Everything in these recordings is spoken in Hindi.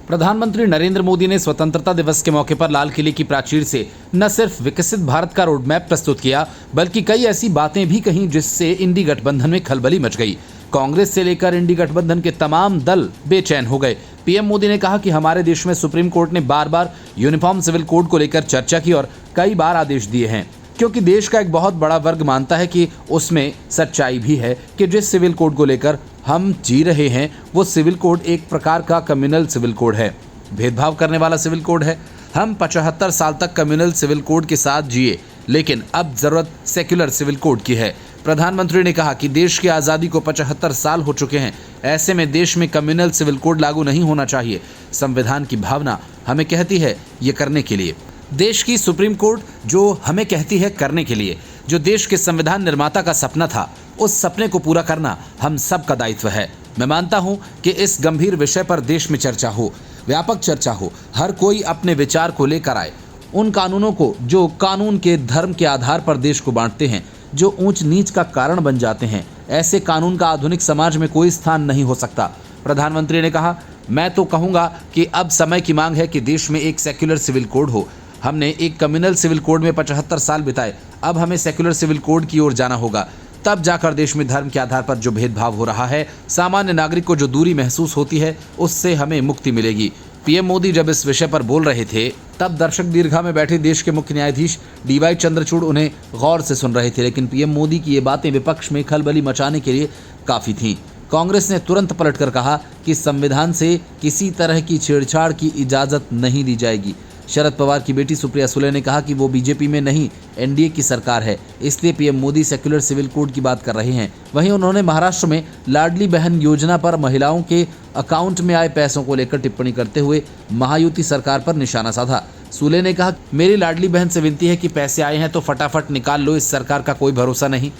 प्रधानमंत्री नरेंद्र मोदी ने स्वतंत्रता दिवस के मौके पर लाल किले की प्राचीर से न सिर्फ विकसित भारत का रोड मैप प्रस्तुत किया, बल्कि कई ऐसी बातें भी कहीं जिससे इंडी गठबंधन में खलबली मच गई। कांग्रेस से लेकर इंडी गठबंधन के तमाम दल बेचैन हो गए। पीएम मोदी ने कहा कि हमारे देश में सुप्रीम कोर्ट ने बार बार यूनिफॉर्म सिविल कोड को लेकर चर्चा की और कई बार आदेश दिए हैं, क्योंकि देश का एक बहुत बड़ा वर्ग मानता है कि उसमें सच्चाई भी है कि जिस सिविल कोड को लेकर हम जी रहे हैं वो सिविल कोड एक प्रकार का कम्युनल सिविल कोड है, भेदभाव करने वाला सिविल कोड है। हम 75 साल तक कम्युनल सिविल कोड के साथ जिए, लेकिन अब जरूरत सेक्युलर सिविल कोड की है। प्रधानमंत्री ने कहा कि देश की आज़ादी को 75 साल हो चुके हैं, ऐसे में देश में कम्युनल सिविल कोड लागू नहीं होना चाहिए। संविधान की भावना हमें कहती है ये करने के लिए, देश की सुप्रीम कोर्ट जो हमें कहती है करने के लिए, जो देश के संविधान निर्माता का सपना था, उस सपने को पूरा करना हम सब का दायित्व है। मैं मानता हूं कि इस गंभीर विषय पर देश में चर्चा हो, व्यापक चर्चा हो, हर कोई अपने विचार को लेकर आए। उन कानूनों को जो कानून के धर्म के आधार पर देश को बांटते हैं, जो ऊंच नीच का कारण बन जाते हैं, ऐसे कानून का आधुनिक समाज में कोई स्थान नहीं हो सकता। प्रधानमंत्री ने कहा, मैं तो कहूँगा कि अब समय की मांग है कि देश में एक सेक्युलर सिविल कोड हो। हमने एक कम्युनल सिविल कोड में 75 साल बिताए, अब हमें सेक्युलर सिविल कोड की ओर जाना होगा। तब जाकर देश में धर्म के आधार पर जो भेदभाव हो रहा है, सामान्य नागरिक को जो दूरी महसूस होती है, उससे हमें मुक्ति मिलेगी। पीएम मोदी जब इस विषय पर बोल रहे थे, तब दर्शक दीर्घा में बैठे देश के मुख्य न्यायाधीश डीवाई चंद्रचूड़ उन्हें गौर से सुन रहे थे, लेकिन पीएम मोदी की ये बातें विपक्ष में खलबली मचाने के लिए काफी थीं। कांग्रेस ने तुरंत पलटकर कहा कि संविधान से किसी तरह की छेड़छाड़ की इजाजत नहीं दी जाएगी। शरद पवार की बेटी सुप्रिया सुले ने कहा कि वो बीजेपी में नहीं, एनडीए की सरकार है, इसलिए PM Modi secular civil code की बात कर रहे हैं। वहीं उन्होंने महाराष्ट्र में लाडली बहन योजना पर महिलाओं के अकाउंट में आए पैसों को लेकर टिप्पणी करते हुए महायुति सरकार पर निशाना साधा। सुले ने कहा, मेरी लाडली बहन से विनती है कि पैसे आए हैं तो फटाफट निकाल लो, इस सरकार का कोई भरोसा नहीं।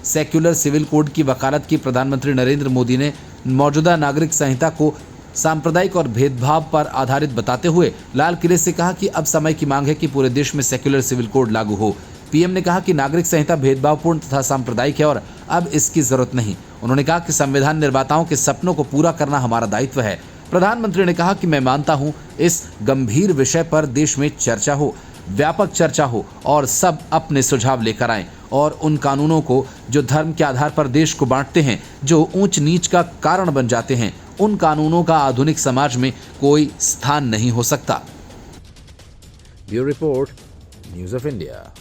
सेक्युलर सिविल कोड की वकालत की प्रधानमंत्री नरेंद्र मोदी ने मौजूदा नागरिक संहिता को सांप्रदायिक और भेदभाव पर आधारित बताते हुए लाल किले से कहा कि अब समय की मांग है कि पूरे देश में सेक्युलर सिविल कोड लागू हो। पीएम ने कहा कि नागरिक संहिता भेदभावपूर्ण तथा सांप्रदायिक है और अब इसकी जरूरत नहीं। उन्होंने कहा कि संविधान निर्माताओं के सपनों को पूरा करना हमारा दायित्व है। प्रधानमंत्री ने कहा कि मैं मानता हूं इस गंभीर विषय पर देश में चर्चा हो, व्यापक चर्चा हो और सब अपने सुझाव लेकर आएं और उन कानूनों को जो धर्म के आधार पर देश को बांटते हैं, जो ऊंच नीच का कारण बन जाते हैं, उन कानूनों का आधुनिक समाज में कोई स्थान नहीं हो सकता। Bureau report, news of India.